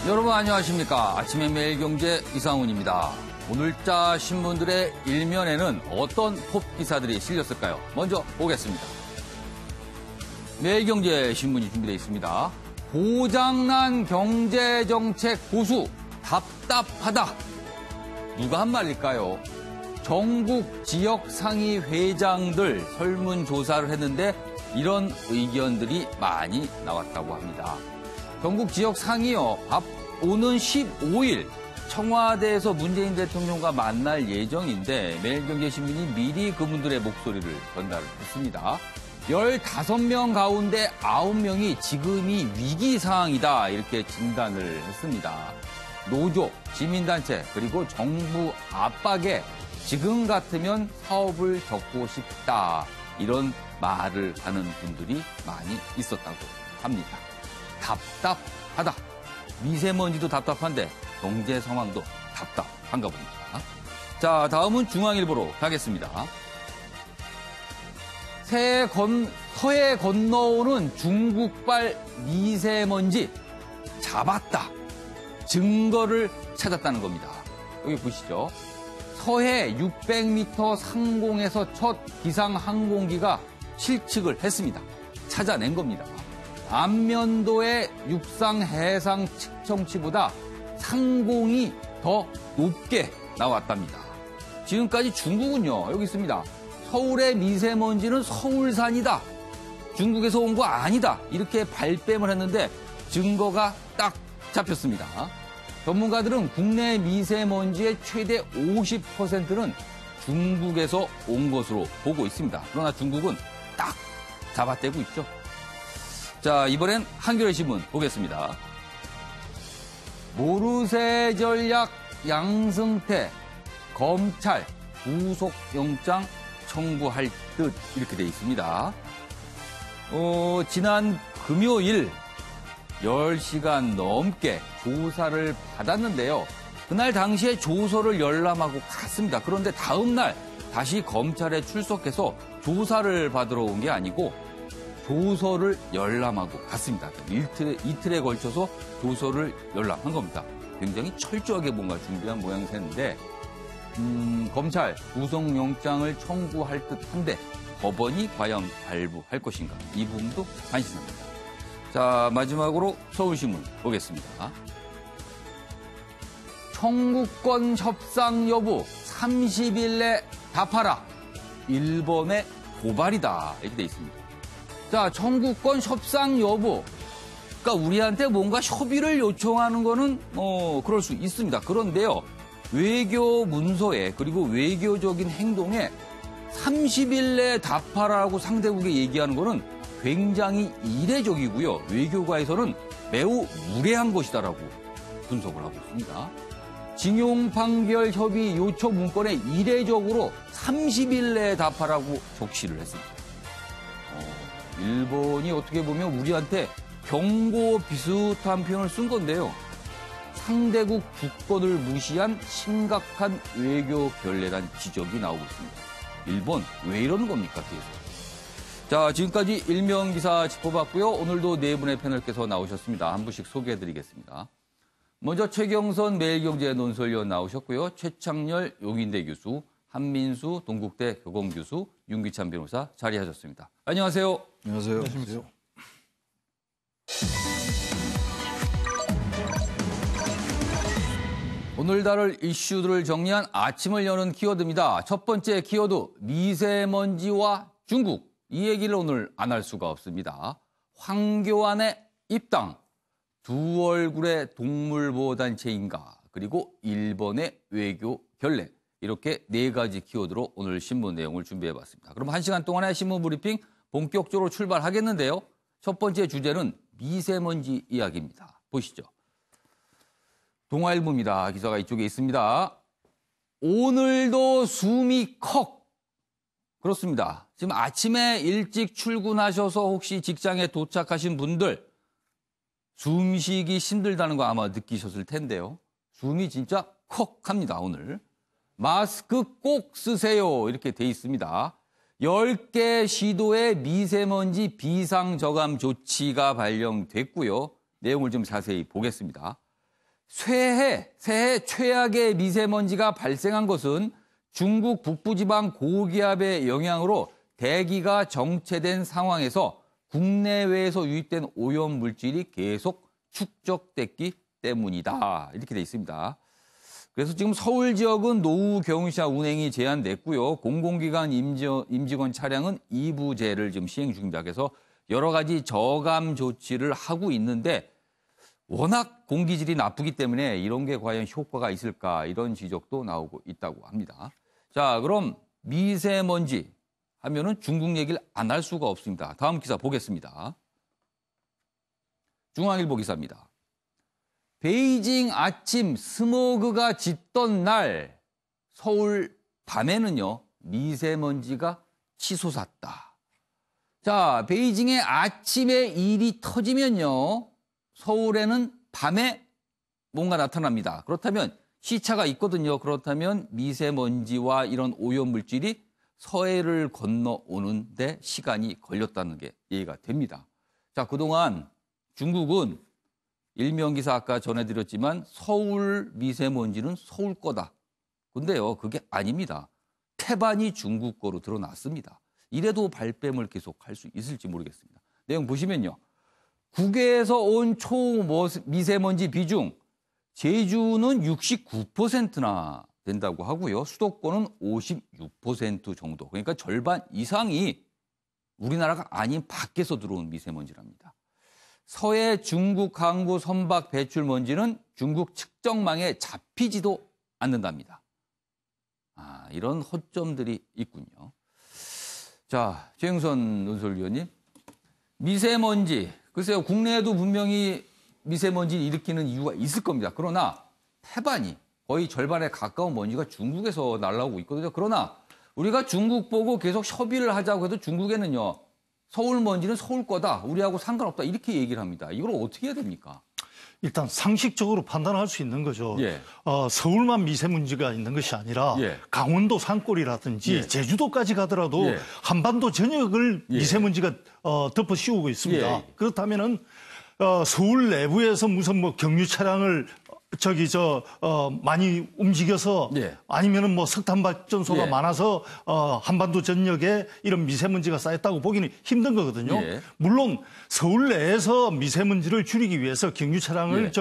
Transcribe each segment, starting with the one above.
여러분 안녕하십니까. 아침의 매일경제 이상훈입니다. 오늘자 신문들의 일면에는 어떤 톱 기사들이 실렸을까요? 먼저 보겠습니다. 매일경제 신문이 준비되어 있습니다. 고장난 경제정책 보수 답답하다. 누가 한 말일까요? 전국 지역상위 회장들 설문조사를 했는데 이런 의견들이 많이 나왔다고 합니다. 전국 지역상위요. 오는 15일 청와대에서 문재인 대통령과 만날 예정인데 매일경제신문이 미리 그분들의 목소리를 전달을 했습니다. 15명 가운데 9명이 지금이 위기 상황이다 이렇게 진단을 했습니다. 노조, 시민단체 그리고 정부 압박에 지금 같으면 사업을 접고 싶다 이런 말을 하는 분들이 많이 있었다고 합니다. 답답하다. 미세먼지도 답답한데 경제 상황도 답답한가 봅니다. 자, 다음은 중앙일보로 가겠습니다. 서해 건너오는 중국발 미세먼지 잡았다. 증거를 찾았다는 겁니다. 여기 보시죠. 서해 600m 상공에서 첫 기상 항공기가 실측을 했습니다. 찾아낸 겁니다. 안면도의 육상 해상 측정치보다 상공이 더 높게 나왔답니다. 지금까지 중국은요, 여기 있습니다. 서울의 미세먼지는 서울산이다. 중국에서 온 거 아니다. 이렇게 발뺌을 했는데 증거가 딱 잡혔습니다. 전문가들은 국내 미세먼지의 최대 50%는 중국에서 온 것으로 보고 있습니다. 그러나 중국은 딱 잡아떼고 있죠. 자, 이번엔 한겨레 신문 보겠습니다. 모르쇠 전략 양승태 검찰 구속영장 청구할 듯 이렇게 돼 있습니다. 지난 금요일 10시간 넘게 조사를 받았는데요. 그날 당시에 조서를 열람하고 갔습니다. 그런데 다음 날 다시 검찰에 출석해서 조사를 받으러 온 게 아니고 조서를 열람하고 갔습니다. 이틀에 걸쳐서 조서를 열람한 겁니다. 굉장히 철저하게 뭔가 준비한 모양새인데 검찰 구속영장을 청구할 듯한데 법원이 과연 발부할 것인가? 이 부분도 관심입니다. 자, 마지막으로 서울신문 보겠습니다. 청구권 협상 여부 30일 내 답하라. 일본의 고발이다. 이렇게 돼 있습니다. 자, 청구권 협상 여부. 그러니까 우리한테 뭔가 협의를 요청하는 거는 그럴 수 있습니다. 그런데요. 외교 문서에 그리고 외교적인 행동에 30일 내에 답하라고 상대국에 얘기하는 거는 굉장히 이례적이고요. 외교가에서는 매우 무례한 것이다라고 분석을 하고 있습니다. 징용 판결 협의 요청 문건에 이례적으로 30일 내에 답하라고 적시를 했습니다. 일본이 어떻게 보면 우리한테 경고 비슷한 표현을 쓴 건데요. 상대국 주권을 무시한 심각한 외교 결례란 지적이 나오고 있습니다. 일본 왜 이러는 겁니까? 뒤에서. 자, 지금까지 일면 기사 짚어봤고요. 오늘도 네 분의 패널께서 나오셨습니다. 한 분씩 소개해드리겠습니다. 먼저 최경선 매일경제 논설위원 나오셨고요. 최창렬 용인대 교수, 한민수 동국대 교공교수, 윤기찬 변호사 자리하셨습니다. 안녕하세요. 안녕하세요. 안녕하세요. 오늘 다룰 이슈들을 정리한 아침을 여는 키워드입니다. 첫 번째 키워드, 미세먼지와 중국. 이 얘기를 오늘 안 할 수가 없습니다. 황교안의 입당, 두 얼굴의 동물보호단체인가, 그리고 일본의 외교 결례. 이렇게 네 가지 키워드로 오늘 신문 내용을 준비해봤습니다. 그럼 1시간 동안의 신문 브리핑 본격적으로 출발하겠는데요. 첫 번째 주제는 미세먼지 이야기입니다. 보시죠. 동아일보입니다. 기사가 이쪽에 있습니다. 오늘도 숨이 컥. 그렇습니다. 지금 아침에 일찍 출근하셔서 혹시 직장에 도착하신 분들 숨쉬기 힘들다는 거 아마 느끼셨을 텐데요. 숨이 진짜 컥 합니다, 오늘. 마스크 꼭 쓰세요. 이렇게 돼 있습니다. 10개 시도의 미세먼지 비상저감 조치가 발령됐고요. 내용을 좀 자세히 보겠습니다. 새해 최악의 미세먼지가 발생한 것은 중국 북부지방 고기압의 영향으로 대기가 정체된 상황에서 국내외에서 유입된 오염 물질이 계속 축적됐기 때문이다. 이렇게 돼 있습니다. 그래서 지금 서울 지역은 노후 경유차 운행이 제한됐고요. 공공기관 임직원 차량은 2부제를 지금 시행 중입니다. 그래서 여러 가지 저감 조치를 하고 있는데 워낙 공기질이 나쁘기 때문에 이런 게 과연 효과가 있을까 이런 지적도 나오고 있다고 합니다. 자, 그럼 미세먼지 하면은 중국 얘기를 안 할 수가 없습니다. 다음 기사 보겠습니다. 중앙일보 기사입니다. 베이징 아침 스모그가 짙던 날 서울 밤에는요 미세먼지가 치솟았다. 자, 베이징의 아침에 일이 터지면요 서울에는 밤에 뭔가 나타납니다. 그렇다면 시차가 있거든요. 그렇다면 미세먼지와 이런 오염물질이 서해를 건너오는데 시간이 걸렸다는 게 이해가 됩니다. 자, 그동안 중국은 일명기사 아까 전해드렸지만 서울 미세먼지는 서울 거다. 근데요, 그게 아닙니다. 태반이 중국 거로 드러났습니다. 이래도 발뺌을 계속 할 수 있을지 모르겠습니다. 내용 보시면요. 국외에서 온 초미세먼지 비중, 제주는 69%나 된다고 하고요. 수도권은 56% 정도. 그러니까 절반 이상이 우리나라가 아닌 밖에서 들어온 미세먼지랍니다. 서해 중국 항구 선박 배출 먼지는 중국 측정망에 잡히지도 않는답니다. 이런 허점들이 있군요. 자, 최영선 논설위원님. 미세먼지, 글쎄요, 국내에도 분명히 미세먼지를 일으키는 이유가 있을 겁니다. 그러나 태반이 거의 절반에 가까운 먼지가 중국에서 날아오고 있거든요. 그러나 우리가 중국 보고 계속 협의를 하자고 해도 중국에는요. 서울 먼지는 서울 거다. 우리하고 상관없다. 이렇게 얘기를 합니다. 이걸 어떻게 해야 됩니까? 일단 상식적으로 판단할 수 있는 거죠. 예. 서울만 미세먼지가 있는 것이 아니라 예. 강원도 산골이라든지 예. 제주도까지 가더라도 예. 한반도 전역을 예. 미세먼지가 덮어 씌우고 있습니다. 예. 그렇다면은 서울 내부에서 무슨 뭐 경유 차량을 많이 움직여서 예. 아니면은 뭐 석탄 발전소가 예. 많아서 한반도 전역에 이런 미세먼지가 쌓였다고 보기는 힘든 거거든요. 예. 물론 서울 내에서 미세먼지를 줄이기 위해서 경유 차량을 예.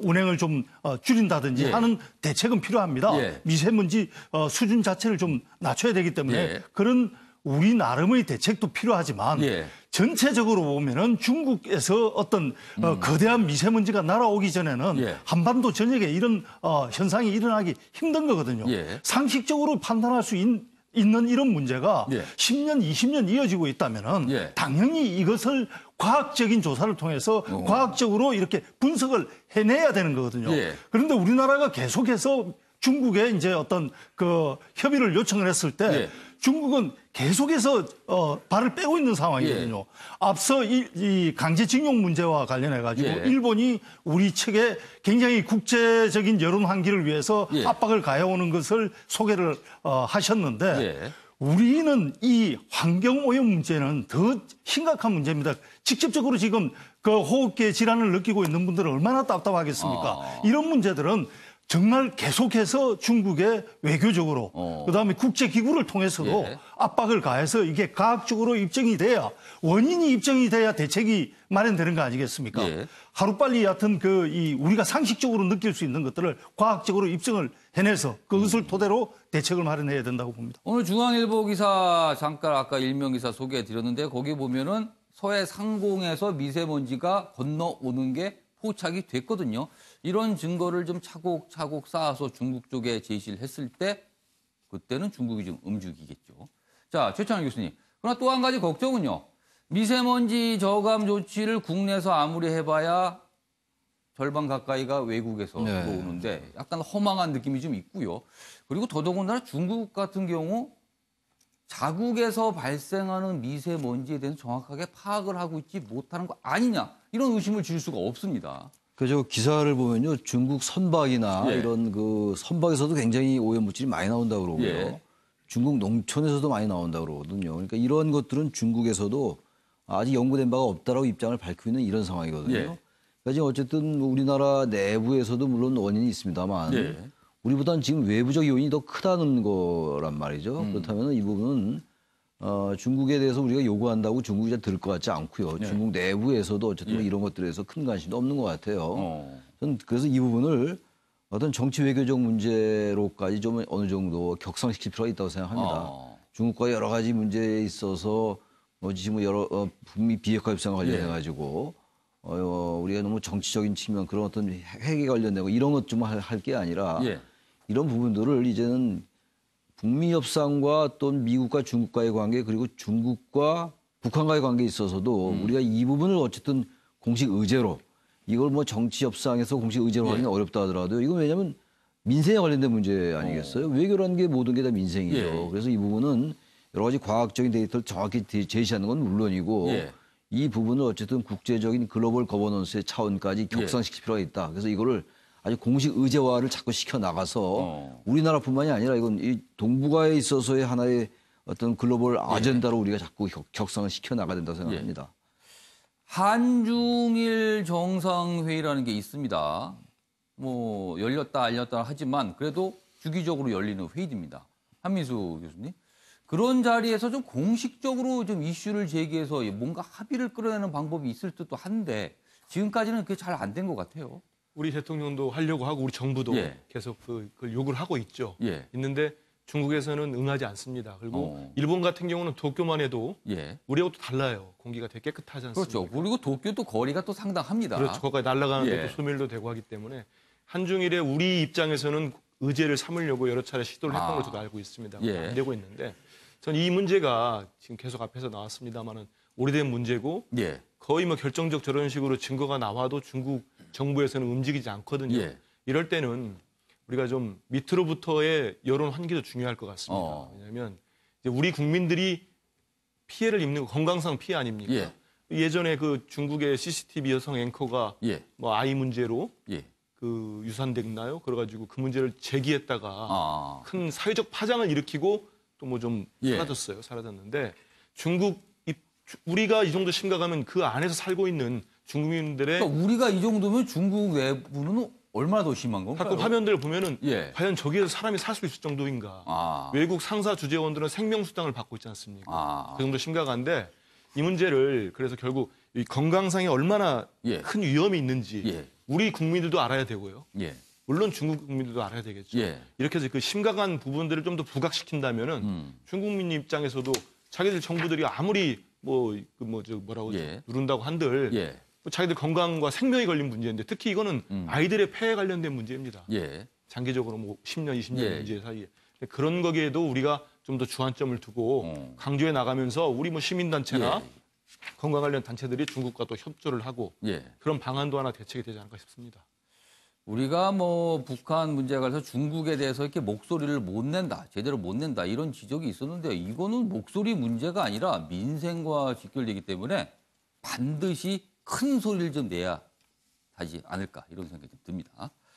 운행을 좀 줄인다든지 예. 하는 대책은 필요합니다. 예. 미세먼지 수준 자체를 좀 낮춰야 되기 때문에 예. 그런 우리 나름의 대책도 필요하지만 예. 전체적으로 보면은 중국에서 어떤 거대한 미세먼지가 날아오기 전에는 예. 한반도 전역에 이런 현상이 일어나기 힘든 거거든요. 예. 상식적으로 판단할 수 있는 이런 문제가 예. 10년, 20년 이어지고 있다면은 예. 당연히 이것을 과학적인 조사를 통해서 과학적으로 이렇게 분석을 해내야 되는 거거든요. 예. 그런데 우리나라가 계속해서 중국에 이제 어떤 그 협의를 요청을 했을 때 예. 중국은 계속해서 발을 빼고 있는 상황이거든요. 예. 앞서 이 강제징용 문제와 관련해 가지고 예. 일본이 우리 측에 굉장히 국제적인 여론 환기를 위해서 예. 압박을 가해오는 것을 소개를 하셨는데 예. 우리는 이 환경 오염 문제는 더 심각한 문제입니다. 직접적으로 지금 그 호흡기 질환을 느끼고 있는 분들은 얼마나 답답하겠습니까? 이런 문제들은 정말 계속해서 중국의 외교적으로 그다음에 국제기구를 통해서도 예. 압박을 가해서 이게 과학적으로 입증이 돼야 원인이 입증이 돼야 대책이 마련되는 거 아니겠습니까? 예. 하루빨리 여하튼 우리가 상식적으로 느낄 수 있는 것들을 과학적으로 입증을 해내서 그것을 토대로 대책을 마련해야 된다고 봅니다. 오늘 중앙일보 기사 잠깐 아까 일명 기사 소개해 드렸는데 거기 보면은 서해 상공에서 미세먼지가 건너오는 게 포착이 됐거든요. 이런 증거를 좀 차곡차곡 쌓아서 중국 쪽에 제시를 했을 때 그때는 중국이 좀 움직이겠죠. 자, 최찬원 교수님. 그러나 또 한 가지 걱정은요. 미세먼지 저감 조치를 국내에서 아무리 해봐야 절반 가까이가 외국에서 네. 들어오는데 약간 허망한 느낌이 좀 있고요. 그리고 더더군다나 중국 같은 경우 자국에서 발생하는 미세먼지에 대해서 정확하게 파악을 하고 있지 못하는 거 아니냐 이런 의심을 질 수가 없습니다. 그저 기사를 보면요 중국 선박이나 예. 이런 그 선박에서도 굉장히 오염물질이 많이 나온다고 그러고요. 예. 중국 농촌에서도 많이 나온다고 그러거든요. 그러니까 이런 것들은 중국에서도 아직 연구된 바가 없다라고 입장을 밝히고 있는 이런 상황이거든요. 예. 그러니까 지금 어쨌든 뭐 우리나라 내부에서도 물론 원인이 있습니다만 예. 우리보다는 지금 외부적 요인이 더 크다는 거란 말이죠. 그렇다면 이 부분은 중국에 대해서 우리가 요구한다고 중국이 잘 들을 것 같지 않고요. 네. 중국 내부에서도 어쨌든 예. 이런 것들에서 큰 관심도 없는 것 같아요. 어. 그래서 이 부분을 어떤 정치 외교적 문제로까지 좀 어느 정도 격상시킬 필요가 있다고 생각합니다. 어. 중국과 여러 가지 문제에 있어서 지금 여러 북미 비핵화 협상 관련해 가지고 우리가 너무 정치적인 측면 그런 어떤 핵에 관련되고 이런 것 좀 할 게 아니라 예. 이런 부분들을 이제는 북미 협상과 또 미국과 중국과의 관계 그리고 중국과 북한과의 관계에 있어서도 우리가 이 부분을 어쨌든 공식 의제로 이걸 뭐 정치 협상에서 공식 의제로 예. 하기는 어렵다 하더라도 이건 왜냐하면 민생에 관련된 문제 아니겠어요? 외교라는 게 모든 게 다 민생이죠. 예. 그래서 이 부분은 여러 가지 과학적인 데이터를 정확히 제시하는 건 물론이고 예. 이 부분을 어쨌든 국제적인 글로벌 거버넌스의 차원까지 격상시킬 필요가 있다. 그래서 이거를 아주 공식 의제화를 자꾸 시켜 나가서 우리나라뿐만이 아니라 이건 이 동북아에 있어서의 하나의 어떤 글로벌 아젠다로 우리가 자꾸 격상을 시켜 나가야 된다고 생각합니다. 한중일 정상회의라는 게 있습니다. 뭐 열렸다 안 열렸다 하지만 그래도 주기적으로 열리는 회의입니다. 한민수 교수님. 그런 자리에서 좀 공식적으로 좀 이슈를 제기해서 뭔가 합의를 끌어내는 방법이 있을 듯도 한데 지금까지는 그게 잘 안 된 것 같아요. 우리 대통령도 하려고 하고 우리 정부도 예. 계속 그걸 요구를 하고 있죠. 예. 있는데 중국에서는 응하지 않습니다. 그리고 어. 일본 같은 경우는 도쿄만 해도 예. 우리하고 또 달라요. 공기가 되게 깨끗하지 않습니까? 그렇죠. 그리고 도쿄도 거리가 또 상당합니다. 그렇죠. 거기까지 날아가는데 예. 또 소멸도 되고 하기 때문에 한중일에 우리 입장에서는 의제를 삼으려고 여러 차례 시도를 했던 걸로 저도 알고 있습니다. 예. 안 되고 있는데 저는 이 문제가 지금 계속 앞에서 나왔습니다만은 오래된 문제고 예. 거의 뭐 결정적 저런 식으로 증거가 나와도 중국 정부에서는 움직이지 않거든요. 예. 이럴 때는 우리가 좀 밑으로부터의 여론 환기도 중요할 것 같습니다. 왜냐하면 이제 우리 국민들이 피해를 입는 거 건강상 피해 아닙니까? 예. 예전에 그 중국의 CCTV 여성 앵커가 예. 뭐 아이 문제로 예. 그 유산됐나요? 그래가지고 그 문제를 제기했다가 아. 큰 사회적 파장을 일으키고 또 뭐 좀 예. 사라졌어요. 사라졌는데 우리가 이 정도 심각하면 그 안에서 살고 있는 중국인들의 그러니까 우리가 이 정도면 중국 외부는 얼마나 더 심한 건가요? 가끔 화면들을 보면은 예. 과연 저기에서 사람이 살 수 있을 정도인가? 아. 외국 상사 주재원들은 생명수당을 받고 있지 않습니까? 아. 그 정도 심각한데 이 문제를 그래서 결국 이 건강상에 얼마나 예. 큰 위험이 있는지 예. 우리 국민들도 알아야 되고요. 예. 물론 중국 국민들도 알아야 되겠죠. 예. 이렇게 해서 그 심각한 부분들을 좀 더 부각시킨다면은 중국민 입장에서도 자기들 정부들이 아무리 뭐라고 예. 누른다고 한들 예. 뭐 자기들 건강과 생명이 걸린 문제인데 특히 이거는 아이들의 폐에 관련된 문제입니다. 예. 장기적으로 뭐 10년, 20년 예. 문제 사이에 그런 거기에도 우리가 좀 더 주안점을 두고 강조해 나가면서 우리 뭐 시민단체나 예. 건강 관련 단체들이 중국과 또 협조를 하고 예. 그런 방안도 하나 대책이 되지 않을까 싶습니다. 우리가 뭐 북한 문제에 관해서 중국에 대해서 이렇게 목소리를 못 낸다, 제대로 못 낸다 이런 지적이 있었는데 이거는 목소리 문제가 아니라 민생과 직결되기 때문에 반드시 큰 소리를 좀 내야 하지 않을까 이런 생각이 좀 듭니다.